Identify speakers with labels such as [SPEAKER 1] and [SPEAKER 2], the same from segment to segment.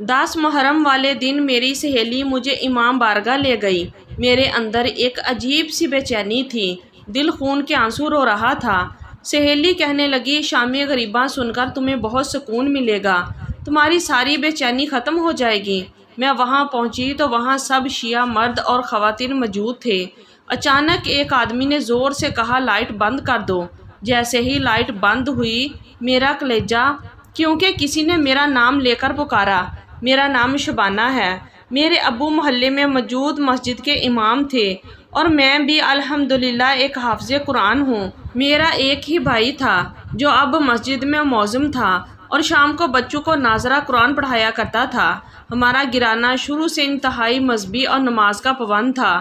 [SPEAKER 1] 10 محرم والے دن میری سہیلی مجھے امام بارگاہ لے گئی۔ میرے اندر ایک عجیب سی بے چینی تھی، دل خون کے آنسو رو رہا تھا۔ سہیلی کہنے لگی، شام غریباں سن کر تمہیں بہت سکون ملے گا، تمہاری ساری بے چینی ختم ہو جائے گی۔ میں وہاں پہنچی تو وہاں سب شیعہ مرد اور خواتین موجود تھے۔ اچانک ایک آدمی نے زور سے کہا، لائٹ بند کر دو۔ جیسے ہی لائٹ بند ہوئی، میرا کلیجہ، کیونکہ کسی نے میرا نام لے کر پکارا۔ میرا نام شبانہ ہے۔ میرے ابو محلے میں موجود مسجد کے امام تھے اور میں بھی الحمدللہ ایک حافظ قرآن ہوں۔ میرا ایک ہی بھائی تھا جو اب مسجد میں معزم تھا اور شام کو بچوں کو ناظرہ قرآن پڑھایا کرتا تھا۔ ہمارا گھرانہ شروع سے انتہائی مذہبی اور نماز کا پابند تھا۔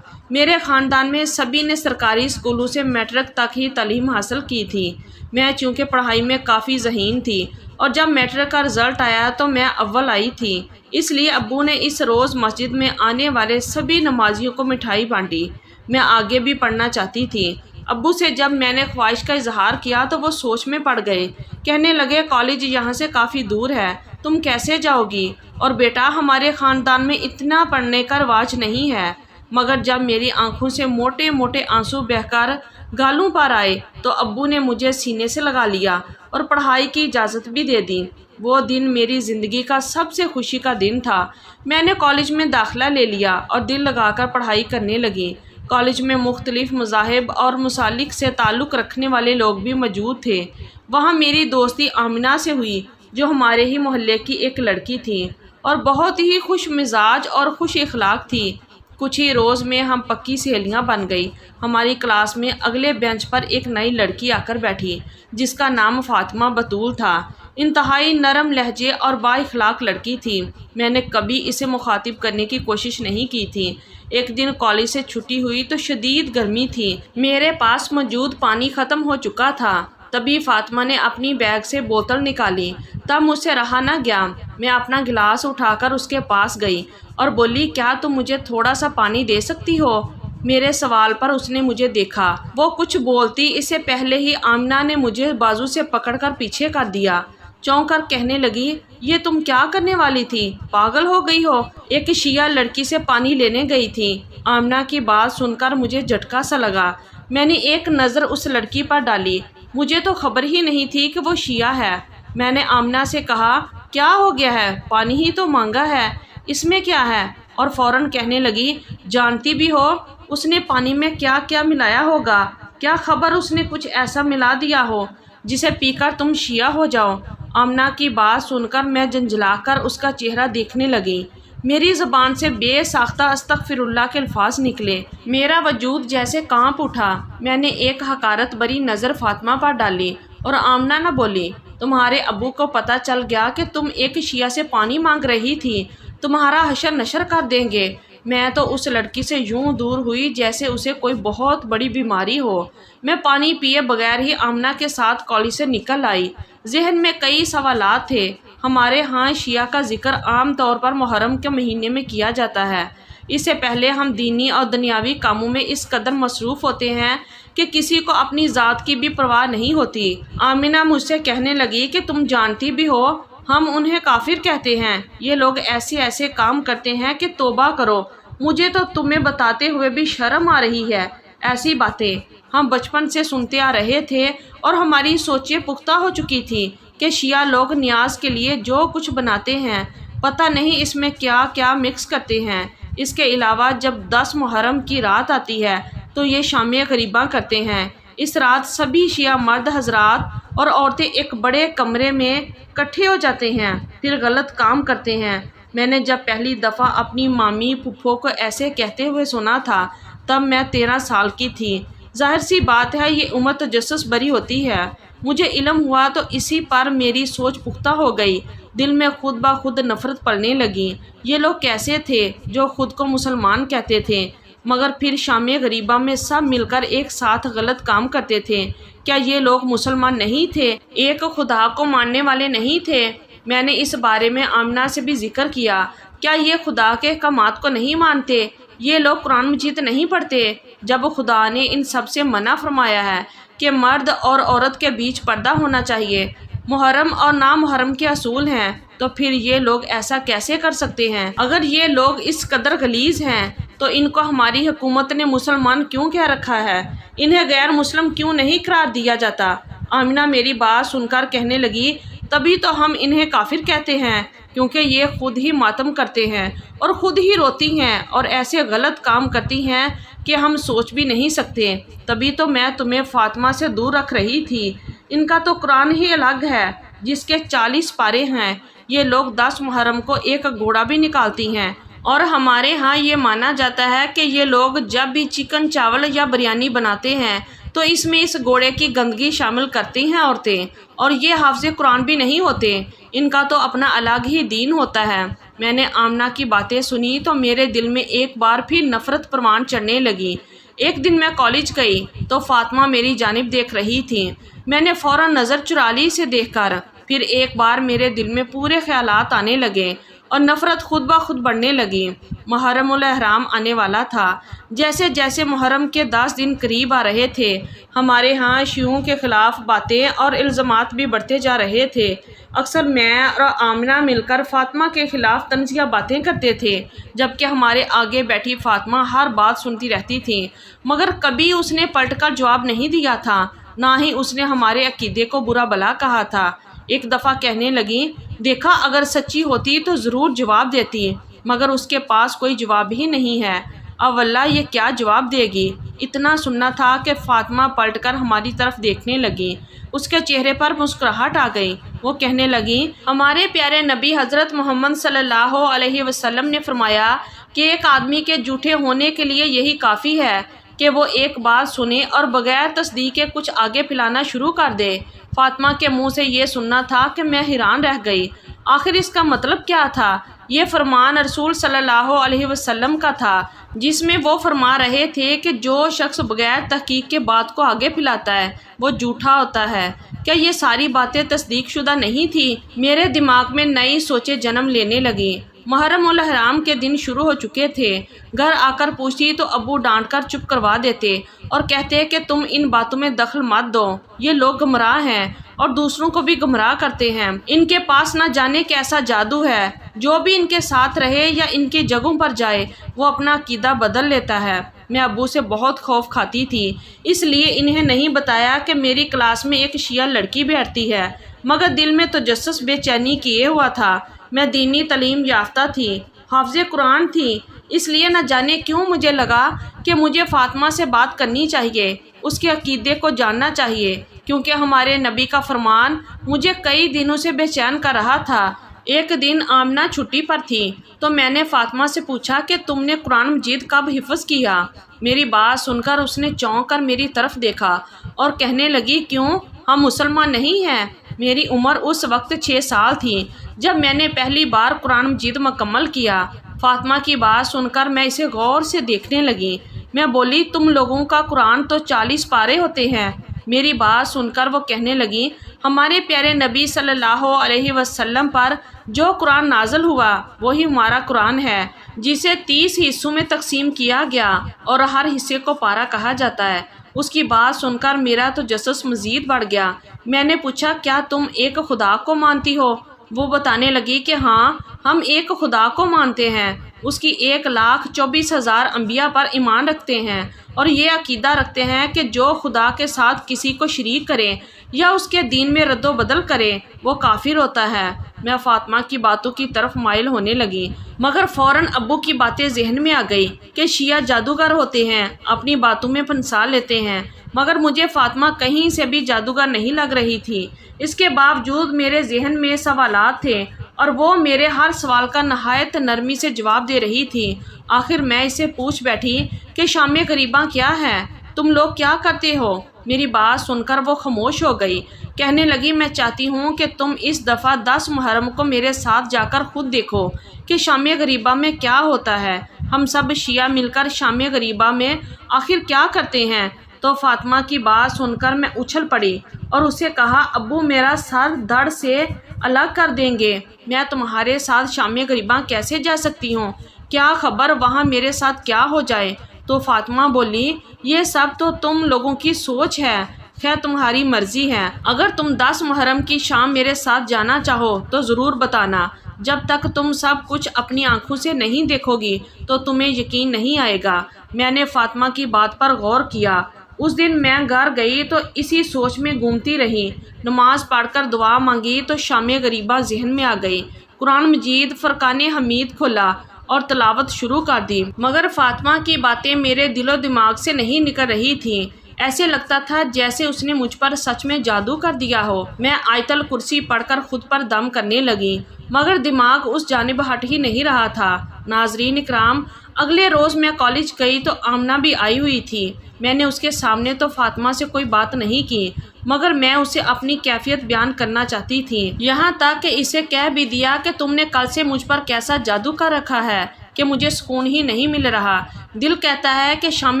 [SPEAKER 1] میرے خاندان میں سبھی نے سرکاری اسکولوں سے میٹرک تک ہی تعلیم حاصل کی تھی۔ میں چونکہ پڑھائی میں کافی ذہین تھی اور جب میٹرک کا رزلٹ آیا تو میں اول آئی تھی، اس لیے ابو نے اس روز مسجد میں آنے والے سبھی نمازیوں کو مٹھائی بانٹی۔ میں آگے بھی پڑھنا چاہتی تھی۔ ابو سے جب میں نے خواہش کا اظہار کیا تو وہ سوچ میں پڑ گئے۔ کہنے لگے، کالج یہاں سے کافی دور ہے، تم کیسے جاؤ گی؟ اور بیٹا، ہمارے خاندان میں اتنا پڑھنے کا رواج نہیں ہے۔ مگر جب میری آنکھوں سے موٹے موٹے آنسو بہہ کر گالوں پر آئے تو ابو نے مجھے سینے سے لگا لیا اور پڑھائی کی اجازت بھی دے دی۔ وہ دن میری زندگی کا سب سے خوشی کا دن تھا۔ میں نے کالج میں داخلہ لے لیا اور دل لگا کر پڑھائی کرنے لگی۔ کالج میں مختلف مذاہب اور مسالک سے تعلق رکھنے والے لوگ بھی موجود تھے۔ وہاں میری دوستی آمنہ سے ہوئی، جو ہمارے ہی محلے کی ایک لڑکی تھی اور بہت ہی خوش مزاج اور خوش اخلاق تھی۔ کچھ ہی روز میں ہم پکی سہیلیاں بن گئی۔ ہماری کلاس میں اگلے بینچ پر ایک نئی لڑکی آ کر بیٹھی جس کا نام فاطمہ بتول تھا۔ انتہائی نرم لہجے اور با اخلاق لڑکی تھی۔ میں نے کبھی اسے مخاطب کرنے کی کوشش نہیں کی تھی۔ ایک دن کالج سے چھٹی ہوئی تو شدید گرمی تھی۔ میرے پاس موجود پانی ختم ہو چکا تھا۔ تبھی فاطمہ نے اپنی بیگ سے بوتل نکالی۔ تب مجھ سے رہا نہ گیا۔ میں اپنا گلاس اٹھا کر اس کے پاس گئی اور بولی، کیا تم مجھے تھوڑا سا پانی دے سکتی ہو؟ میرے سوال پر اس نے مجھے دیکھا۔ وہ کچھ بولتی اس سے پہلے ہی آمنہ نے مجھے بازو سے پکڑ کر پیچھے کر دیا۔ چونک کر کہنے لگی، یہ تم کیا کرنے والی تھی؟ پاگل ہو گئی ہو؟ ایک شیعہ لڑکی سے پانی لینے گئی تھی۔ آمنہ کی بات سن کر مجھے جھٹکا سا لگا۔ میں نے ایک نظر اس لڑکی پر ڈالی۔ مجھے تو خبر ہی نہیں تھی کہ وہ شیعہ ہے۔ میں نے آمنہ سے کہا، کیا ہو گیا ہے؟ پانی ہی تو مانگا ہے، اس میں کیا ہے؟ اور فوراً کہنے لگی، جانتی بھی ہو اس نے پانی میں کیا کیا ملایا ہوگا؟ کیا خبر اس نے کچھ ایسا ملا دیا ہو جسے پی کر تم شیعہ ہو جاؤ؟ آمنہ کی بات سن کر میں جھنجھلا کر اس کا چہرہ دیکھنے لگی۔ میری زبان سے بے ساختہ استغفر اللہ کے الفاظ نکلے۔ میرا وجود جیسے کانپ اٹھا۔ میں نے ایک حقارت بری نظر فاطمہ پر ڈالی اور آمنہ نہ بولی، تمہارے ابو کو پتہ چل گیا کہ تم ایک شیعہ سے پانی مانگ رہی تھی، تمہارا حشر نشر کر دیں گے۔ میں تو اس لڑکی سے یوں دور ہوئی جیسے اسے کوئی بہت بڑی بیماری ہو۔ میں پانی پیے بغیر ہی آمنہ کے ساتھ کالج سے نکل آئی۔ ذہن میں کئی سوالات تھے۔ ہمارے ہاں شیعہ کا ذکر عام طور پر محرم کے مہینے میں کیا جاتا ہے۔ اس سے پہلے ہم دینی اور دنیاوی کاموں میں اس قدر مصروف ہوتے ہیں کہ کسی کو اپنی ذات کی بھی پرواہ نہیں ہوتی۔ آمنہ مجھ سے کہنے لگی کہ تم جانتی بھی ہو ہم انہیں کافر کہتے ہیں، یہ لوگ ایسے ایسے کام کرتے ہیں کہ توبہ کرو۔ مجھے تو تمہیں بتاتے ہوئے بھی شرم آ رہی ہے۔ ایسی باتیں ہم بچپن سے سنتے آ رہے تھے اور ہماری سوچیں پختہ ہو چکی تھی کہ شیعہ لوگ نیاز کے لیے جو کچھ بناتے ہیں، پتہ نہیں اس میں کیا کیا مکس کرتے ہیں۔ اس کے علاوہ جب 10 محرم کی رات آتی ہے تو یہ شام غریباں کرتے ہیں۔ اس رات سبھی شیعہ مرد حضرات اور عورتیں ایک بڑے کمرے میں اکٹھے ہو جاتے ہیں، پھر غلط کام کرتے ہیں۔ میں نے جب پہلی دفعہ اپنی مامی پھپھو کو ایسے کہتے ہوئے سنا تھا تب میں 13 سال کی تھی۔ ظاہر سی بات ہے یہ عمر تجسس بری ہوتی ہے۔ مجھے علم ہوا تو اسی پر میری سوچ پختہ ہو گئی۔ دل میں خود بخود نفرت پڑنے لگی۔ یہ لوگ کیسے تھے جو خود کو مسلمان کہتے تھے مگر پھر شام غریبہ میں سب مل کر ایک ساتھ غلط کام کرتے تھے؟ کیا یہ لوگ مسلمان نہیں تھے؟ ایک خدا کو ماننے والے نہیں تھے؟ میں نے اس بارے میں آمنہ سے بھی ذکر کیا۔ کیا یہ خدا کے احکامات کو نہیں مانتے؟ یہ لوگ قرآن مجید نہیں پڑھتے؟ جب خدا نے ان سب سے منع فرمایا ہے کہ مرد اور عورت کے بیچ پردہ ہونا چاہیے، محرم اور نامحرم کے اصول ہیں، تو پھر یہ لوگ ایسا کیسے کر سکتے ہیں؟ اگر یہ لوگ اس قدر غلیظ ہیں تو ان کو ہماری حکومت نے مسلمان کیوں کہہ رکھا ہے؟ انہیں غیر مسلم کیوں نہیں قرار دیا جاتا؟ آمنہ میری بات سن کر کہنے لگی، تبھی تو ہم انہیں کافر کہتے ہیں، کیونکہ یہ خود ہی ماتم کرتے ہیں اور خود ہی روتی ہیں اور ایسے غلط کام کرتی ہیں کہ ہم سوچ بھی نہیں سکتے۔ تبھی تو میں تمہیں فاطمہ سے دور رکھ رہی تھی۔ ان کا تو قرآن ہی الگ ہے جس کے 40 پارے ہیں۔ یہ لوگ 10 محرم کو ایک گھوڑا بھی نکالتی ہیں، اور ہمارے ہاں یہ مانا جاتا ہے کہ یہ لوگ جب بھی چکن چاول یا بریانی بناتے ہیں تو اس میں اس گھوڑے کی گندگی شامل کرتی ہیں عورتیں، اور یہ حافظ قرآن بھی نہیں ہوتے۔ ان کا تو اپنا الگ ہی دین ہوتا ہے۔ میں نے آمنہ کی باتیں سنی تو میرے دل میں ایک بار پھر نفرت پروان چڑھنے لگی۔ ایک دن میں کالج گئی تو فاطمہ میری جانب دیکھ رہی تھی۔ میں نے فوراً نظر چرا لی اسے دیکھ کر۔ پھر ایک بار میرے دل میں پورے خیالات آنے لگے اور نفرت خود بخود بڑھنے لگی۔ محرم الاحرام آنے والا تھا۔ جیسے جیسے محرم کے 10 دن قریب آ رہے تھے، ہمارے ہاں شیعوں کے خلاف باتیں اور الزامات بھی بڑھتے جا رہے تھے۔ اکثر میں اور آمنہ مل کر فاطمہ کے خلاف طنزیہ باتیں کرتے تھے، جبکہ ہمارے آگے بیٹھی فاطمہ ہر بات سنتی رہتی تھی، مگر کبھی اس نے پلٹ کر جواب نہیں دیا تھا، نہ ہی اس نے ہمارے عقیدے کو برا بھلا کہا تھا۔ ایک دفعہ کہنے لگی، دیکھا اگر سچی ہوتی تو ضرور جواب دیتی، مگر اس کے پاس کوئی جواب ہی نہیں ہے۔ اب واللہ یہ کیا جواب دے گی؟ اتنا سننا تھا کہ فاطمہ پلٹ کر ہماری طرف دیکھنے لگی۔ اس کے چہرے پر مسکراہٹ آ گئی۔ وہ کہنے لگی، ہمارے پیارے نبی حضرت محمد صلی اللہ علیہ وسلم نے فرمایا کہ ایک آدمی کے جھوٹے ہونے کے لیے یہی کافی ہے کہ وہ ایک بات سنے اور بغیر تصدیق کے کچھ آگے پھیلانا شروع کر دے۔ فاطمہ کے منہ سے یہ سننا تھا کہ میں حیران رہ گئی۔ آخر اس کا مطلب کیا تھا؟ یہ فرمان رسول صلی اللہ علیہ وسلم کا تھا، جس میں وہ فرما رہے تھے کہ جو شخص بغیر تحقیق کے بات کو آگے پھیلاتا ہے وہ جھوٹا ہوتا ہے۔ کیا یہ ساری باتیں تصدیق شدہ نہیں تھی؟ میرے دماغ میں نئی سوچیں جنم لینے لگیں۔ محرم الاحرام کے دن شروع ہو چکے تھے۔ گھر آ کر پوچھتی تو ابو ڈانٹ کر چپ کروا دیتے اور کہتے کہ تم ان باتوں میں دخل مت دو، یہ لوگ گمراہ ہیں اور دوسروں کو بھی گمراہ کرتے ہیں۔ ان کے پاس نہ جانے کیسا جادو ہے، جو بھی ان کے ساتھ رہے یا ان کی جگہوں پر جائے وہ اپنا عقیدہ بدل لیتا ہے۔ میں ابو سے بہت خوف کھاتی تھی، اس لیے انہیں نہیں بتایا کہ میری کلاس میں ایک شیعہ لڑکی بیٹھتی ہے، مگر دل میں تجسس بے چینی کیے ہوا تھا۔ میں دینی تعلیم یافتہ تھی، حافظ قرآن تھی، اس لیے نہ جانے کیوں مجھے لگا کہ مجھے فاطمہ سے بات کرنی چاہیے، اس کے عقیدے کو جاننا چاہیے، کیونکہ ہمارے نبی کا فرمان مجھے کئی دنوں سے بے چین کر رہا تھا۔ ایک دن آمنہ چھٹی پر تھی تو میں نے فاطمہ سے پوچھا کہ تم نے قرآن مجید کب حفظ کیا؟ میری بات سن کر اس نے چونک کر میری طرف دیکھا اور کہنے لگی، کیوں، ہم مسلمان نہیں ہیں؟ میری عمر اس وقت 6 سال تھی جب میں نے پہلی بار قرآن مجید مکمل کیا۔ فاطمہ کی بات سن کر میں اسے غور سے دیکھنے لگی۔ میں بولی، تم لوگوں کا قرآن تو 40 پارے ہوتے ہیں۔ میری بات سن کر وہ کہنے لگی، ہمارے پیارے نبی صلی اللہ علیہ وسلم پر جو قرآن نازل ہوا وہی ہمارا قرآن ہے، جسے 30 حصوں میں تقسیم کیا گیا اور ہر حصے کو پارہ کہا جاتا ہے۔ اس کی بات سن کر میرا تو تجسس مزید بڑھ گیا۔ میں نے پوچھا، کیا تم ایک خدا کو مانتی ہو؟ وہ بتانے لگی کہ ہاں، ہم ایک خدا کو مانتے ہیں، اس کی 1,24,000 انبیاء پر ایمان رکھتے ہیں اور یہ عقیدہ رکھتے ہیں کہ جو خدا کے ساتھ کسی کو شریک کرے یا اس کے دین میں رد و بدل کرے وہ کافر ہوتا ہے۔ میں فاطمہ کی باتوں کی طرف مائل ہونے لگی، مگر فوراً ابو کی باتیں ذہن میں آ گئی کہ شیعہ جادوگر ہوتے ہیں، اپنی باتوں میں پھنسا لیتے ہیں، مگر مجھے فاطمہ کہیں سے بھی جادوگر نہیں لگ رہی تھی۔ اس کے باوجود میرے ذہن میں سوالات تھے اور وہ میرے ہر سوال کا نہایت نرمی سے جواب دے رہی تھی۔ آخر میں اسے پوچھ بیٹھی کہ شام غریباں کیا ہے؟ تم لوگ کیا کرتے ہو؟ میری بات سن کر وہ خاموش ہو گئی۔ کہنے لگی، میں چاہتی ہوں کہ تم اس دفعہ 10 محرم کو میرے ساتھ جا کر خود دیکھو کہ شام غریبہ میں کیا ہوتا ہے۔ ہم سب شیعہ مل کر شام غریبہ میں آخر کیا کرتے ہیں؟ تو فاطمہ کی بات سن کر میں اچھل پڑی اور اسے کہا، ابو میرا سر دھڑ سے الگ کر دیں گے، میں تمہارے ساتھ شام غریبہ کیسے جا سکتی ہوں؟ کیا خبر وہاں میرے ساتھ کیا ہو جائے؟ تو فاطمہ بولی، یہ سب تو تم لوگوں کی سوچ ہے، خیر تمہاری مرضی ہے، اگر تم 10 محرم کی شام میرے ساتھ جانا چاہو تو ضرور بتانا۔ جب تک تم سب کچھ اپنی آنکھوں سے نہیں دیکھو گی تو تمہیں یقین نہیں آئے گا۔ میں نے فاطمہ کی بات پر غور کیا۔ اس دن میں گھر گئی تو اسی سوچ میں گھومتی رہی۔ نماز پڑھ کر دعا مانگی تو شام غریبہ ذہن میں آ گئی۔ قرآن مجید فرقان حمید کھولا اور تلاوت شروع کر دی، مگر فاطمہ کی باتیں میرے دل و دماغ سے نہیں نکل رہی تھیں۔ ایسے لگتا تھا جیسے اس نے مجھ پر سچ میں جادو کر دیا ہو۔ میں آیت الکرسی پڑھ کر خود پر دم کرنے لگی، مگر دماغ اس جانب ہٹ ہی نہیں رہا تھا۔ ناظرین اکرام، اگلے روز میں کالج گئی تو آمنہ بھی آئی ہوئی تھی۔ میں نے اس کے سامنے تو فاطمہ سے کوئی بات نہیں کی، مگر میں اسے اپنی کیفیت بیان کرنا چاہتی تھی، یہاں تک کہ اسے کہہ بھی دیا کہ تم نے کل سے مجھ پر کیسا جادو کر رکھا ہے کہ مجھے سکون ہی نہیں مل رہا۔ دل کہتا ہے کہ شام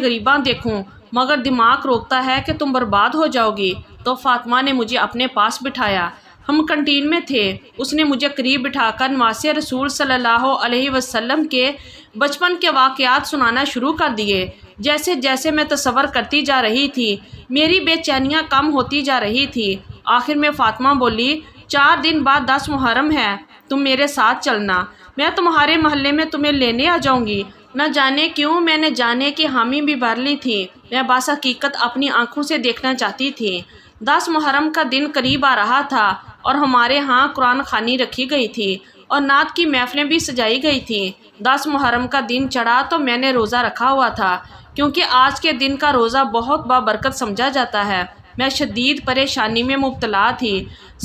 [SPEAKER 1] غریباں دیکھوں، مگر دماغ روکتا ہے کہ تم برباد ہو جاؤ گی۔ تو فاطمہ نے مجھے اپنے پاس بٹھایا۔ ہم کنٹین میں تھے۔ اس نے مجھے قریب بٹھا کر نواسے رسول صلی اللہ علیہ وسلم کے بچپن کے واقعات سنانا شروع کر دیے۔ جیسے جیسے میں تصور کرتی جا رہی تھی، میری بے چینیاں کم ہوتی جا رہی تھی۔ آخر میں فاطمہ بولی، 4 دن بعد 10 محرم ہے، تم میرے ساتھ چلنا، میں تمہارے محلے میں تمہیں لینے آ جاؤں گی۔ نہ جانے کیوں میں نے جانے کی حامی بھی بھر لی تھی۔ میں باس حقیقت اپنی آنکھوں سے دیکھنا چاہتی تھی۔ 10 محرم کا دن قریب آ رہا تھا اور ہمارے ہاں قرآن خوانی رکھی گئی تھی اور نعت کی محفلیں بھی سجائی گئی تھیں۔ 10 محرم کا دن چڑھا تو میں نے روزہ رکھا ہوا تھا، کیونکہ آج کے دن کا روزہ بہت بابرکت سمجھا جاتا ہے۔ میں شدید پریشانی میں مبتلا تھی،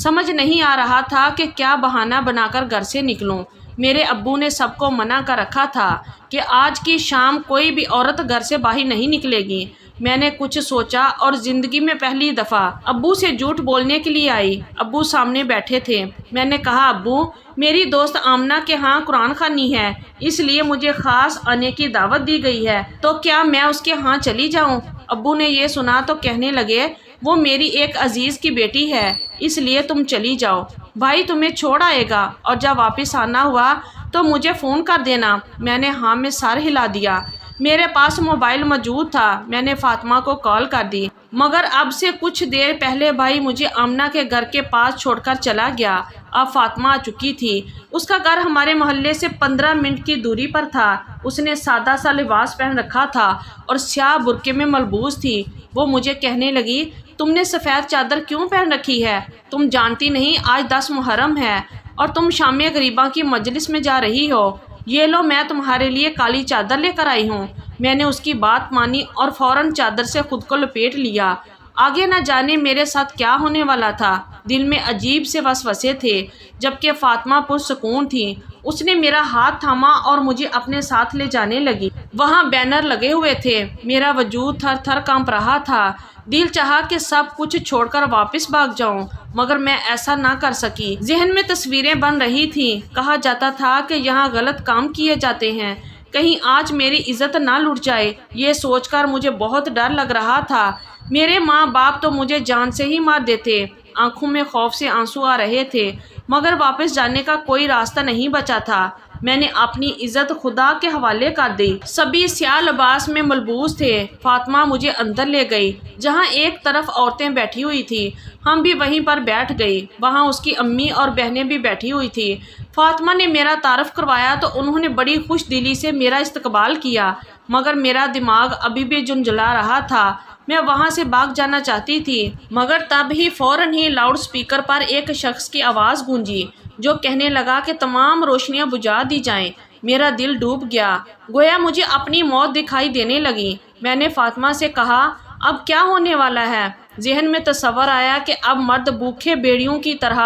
[SPEAKER 1] سمجھ نہیں آ رہا تھا کہ کیا بہانہ بنا کر گھر سے نکلوں۔ میرے ابو نے سب کو منع کر رکھا تھا کہ آج کی شام کوئی بھی عورت گھر سے باہر نہیں نکلے گی۔ میں نے کچھ سوچا اور زندگی میں پہلی دفعہ ابو سے جھوٹ بولنے کے لیے آئی۔ ابو سامنے بیٹھے تھے۔ میں نے کہا، ابو، میری دوست آمنہ کے ہاں قرآن خوانی ہے، اس لیے مجھے خاص آنے کی دعوت دی گئی ہے، تو کیا میں اس کے ہاں چلی جاؤں؟ ابو نے یہ سنا تو کہنے لگے، وہ میری ایک عزیز کی بیٹی ہے، اس لیے تم چلی جاؤ، بھائی تمہیں چھوڑ آئے گا، اور جب واپس آنا ہوا تو مجھے فون کر دینا۔ میں نے ہاں میں سر ہلا دیا۔ میرے پاس موبائل موجود تھا۔ میں نے فاطمہ کو کال کر دی، مگر اب سے کچھ دیر پہلے بھائی مجھے آمنہ کے گھر کے پاس چھوڑ کر چلا گیا۔ اب فاطمہ آ چکی تھی۔ اس کا گھر ہمارے محلے سے 15 منٹ کی دوری پر تھا۔ اس نے سادہ سا لباس پہن رکھا تھا اور سیاہ برقعے میں ملبوس تھی۔ وہ مجھے کہنے لگی، تم نے سفید چادر کیوں پہن رکھی ہے؟ تم جانتی نہیں آج 10 محرم ہے اور تم شام غریباں کی مجلس میں جا رہی ہو؟ یہ لو، میں تمہارے لیے کالی چادر لے کر آئی ہوں۔ میں نے اس کی بات مانی اور فوراً چادر سے خود کو لپیٹ لیا۔ آگے نہ جانے میرے ساتھ کیا ہونے والا تھا۔ دل میں عجیب سے وسوسے تھے، جبکہ فاطمہ پرسکون تھی۔ اس نے میرا ہاتھ تھاما اور مجھے اپنے ساتھ لے جانے لگی۔ وہاں بینر لگے ہوئے تھے۔ میرا وجود تھر تھر کانپ رہا تھا۔ دل چاہا کہ سب کچھ چھوڑ کر واپس بھاگ جاؤں، مگر میں ایسا نہ کر سکی۔ ذہن میں تصویریں بن رہی تھیں۔ کہا جاتا تھا کہ یہاں غلط کام کیے جاتے ہیں، کہیں آج میری عزت نہ لٹ جائے۔ یہ سوچ کر مجھے بہت ڈر لگ رہا تھا۔ میرے ماں باپ تو مجھے جان سے ہی مار دیتے۔ آنکھوں میں خوف سے آنسو آ رہے تھے، مگر واپس جانے کا کوئی راستہ نہیں بچا تھا۔ میں نے اپنی عزت خدا کے حوالے کر دی۔ سبھی سیاہ لباس میں ملبوس تھے۔ فاطمہ مجھے اندر لے گئی، جہاں ایک طرف عورتیں بیٹھی ہوئی تھی۔ ہم بھی وہیں پر بیٹھ گئی۔ وہاں اس کی امی اور بہنیں بھی بیٹھی ہوئی تھی۔ فاطمہ نے میرا تعارف کروایا تو انہوں نے بڑی خوش دلی سے میرا استقبال کیا، مگر میرا دماغ ابھی بھی جھنجھلا رہا تھا۔ میں وہاں سے بھاگ جانا چاہتی تھی، مگر تب ہی فوراً ہی لاؤڈ سپیکر پر ایک شخص کی آواز گونجی، جو کہنے لگا کہ تمام روشنیاں بجھا دی جائیں۔ میرا دل ڈوب گیا، گویا مجھے اپنی موت دکھائی دینے لگی۔ میں نے فاطمہ سے کہا، اب کیا ہونے والا ہے؟ ذہن میں تصور آیا کہ اب مرد بھوکے بھیڑیوں کی طرح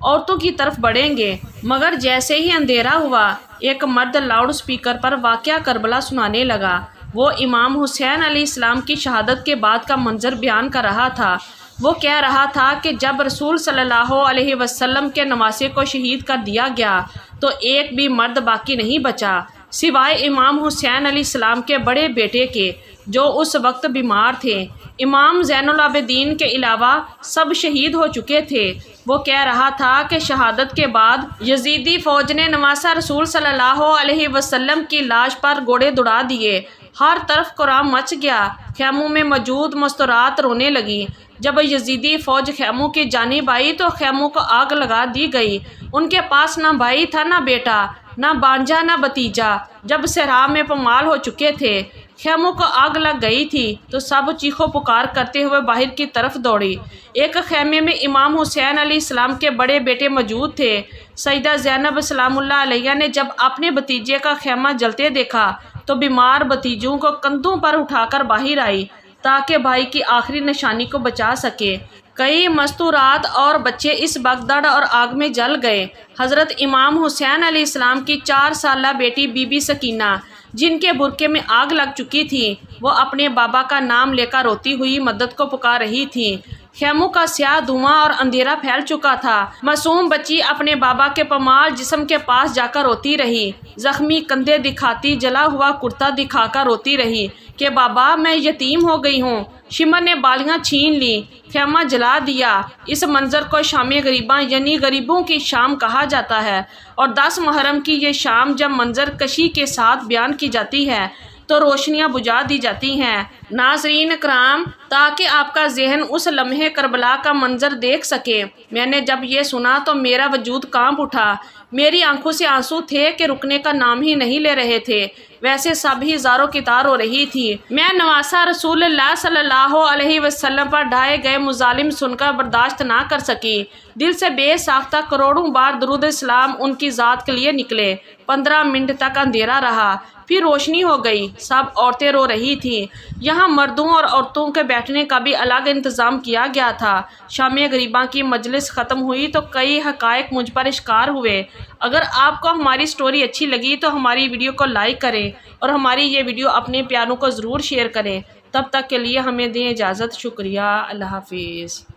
[SPEAKER 1] عورتوں کی طرف بڑھیں گے، مگر جیسے ہی اندھیرا ہوا، ایک مرد لاؤڈ سپیکر پر واقعہ کربلا سنانے لگا۔ وہ امام حسین علیہ السلام کی شہادت کے بعد کا منظر بیان کر رہا تھا۔ وہ کہہ رہا تھا کہ جب رسول صلی اللہ علیہ وسلم کے نواسے کو شہید کر دیا گیا تو ایک بھی مرد باقی نہیں بچا، سوائے امام حسین علیہ السلام کے بڑے بیٹے کے، جو اس وقت بیمار تھے۔ امام زین العابدین کے علاوہ سب شہید ہو چکے تھے۔ وہ کہہ رہا تھا کہ شہادت کے بعد یزیدی فوج نے نواسہ رسول صلی اللہ علیہ وسلم کی لاش پر گوڑے دوڑا دیے۔ ہر طرف قرآن مچ گیا۔ خیموں میں موجود مستورات رونے لگی۔ جب یزیدی فوج خیموں کی جانب آئی تو خیموں کو آگ لگا دی گئی۔ ان کے پاس نہ بھائی تھا نہ بیٹا، نہ بانجا نہ بھتیجا۔ جب صحرا میں پامال ہو چکے تھے، خیموں کو آگ لگ گئی تھی تو سب چیخو پکار کرتے ہوئے باہر کی طرف دوڑی۔ ایک خیمے میں امام حسین علیہ السلام کے بڑے بیٹے موجود تھے۔ سیدہ زینب سلام اللہ علیہا نے جب اپنے بھتیجے کا خیمہ جلتے دیکھا تو بیمار بھتیجوں کو کندھوں پر اٹھا کر باہر آئی تاکہ بھائی کی آخری نشانی کو بچا سکے۔ کئی مستورات اور بچے اس بھگدڑ اور آگ میں جل گئے۔ حضرت امام حسین علیہ السلام کی 4 سالہ بیٹی بی بی سکینہ، جن کے برقعے میں آگ لگ چکی تھی، وہ اپنے بابا کا نام لے کر روتی ہوئی مدد کو پکار رہی تھی۔ خیموں کا سیاہ دھواں اور اندھیرا پھیل چکا تھا۔ معصوم بچی اپنے بابا کے پامال جسم کے پاس جا کر روتی رہی، زخمی کندھے دکھاتی، جلا ہوا کرتا دکھا کر روتی رہی کہ بابا میں یتیم ہو گئی ہوں۔ شمر نے بالیاں چھین لی، خیمہ جلا دیا۔ اس منظر کو شام غریباں یعنی غریبوں کی شام کہا جاتا ہے، اور 10 محرم کی یہ شام جب منظر کشی کے ساتھ بیان کی جاتی ہے تو روشنیاں بجھا دی جاتی ہیں۔ ناظرین اکرام، تاکہ آپ کا ذہن اس لمحے کربلا کا منظر دیکھ سکے، میں نے جب یہ سنا تو میرا وجود کانپ اٹھا۔ میری آنکھوں سے آنسو تھے کہ رکنے کا نام ہی نہیں لے رہے تھے۔ ویسے سب ہی زاروں کی تار ہو رہی تھی۔ میں نواسہ رسول اللہ صلی اللہ علیہ وسلم پر ڈھائے گئے مظالم سن کر برداشت نہ کر سکی۔ دل سے بے ساختہ کروڑوں بار درود اسلام ان کی ذات کے لیے نکلے۔ 15 منٹ تک اندھیرا رہا، پھر روشنی ہو گئی۔ سب عورتیں رو رہی تھیں۔ یہاں مردوں اور عورتوں کے بیٹھنے کا بھی الگ انتظام کیا گیا تھا۔ شام غریباں کی مجلس ختم ہوئی تو کئی حقائق مجھ پر اشکار ہوئے۔ اگر آپ کو ہماری سٹوری اچھی لگی تو ہماری ویڈیو کو لائک کریں اور ہماری یہ ویڈیو اپنے پیاروں کو ضرور شیئر کریں۔ تب تک کے لیے ہمیں دیں اجازت۔ شکریہ۔ اللہ حافظ۔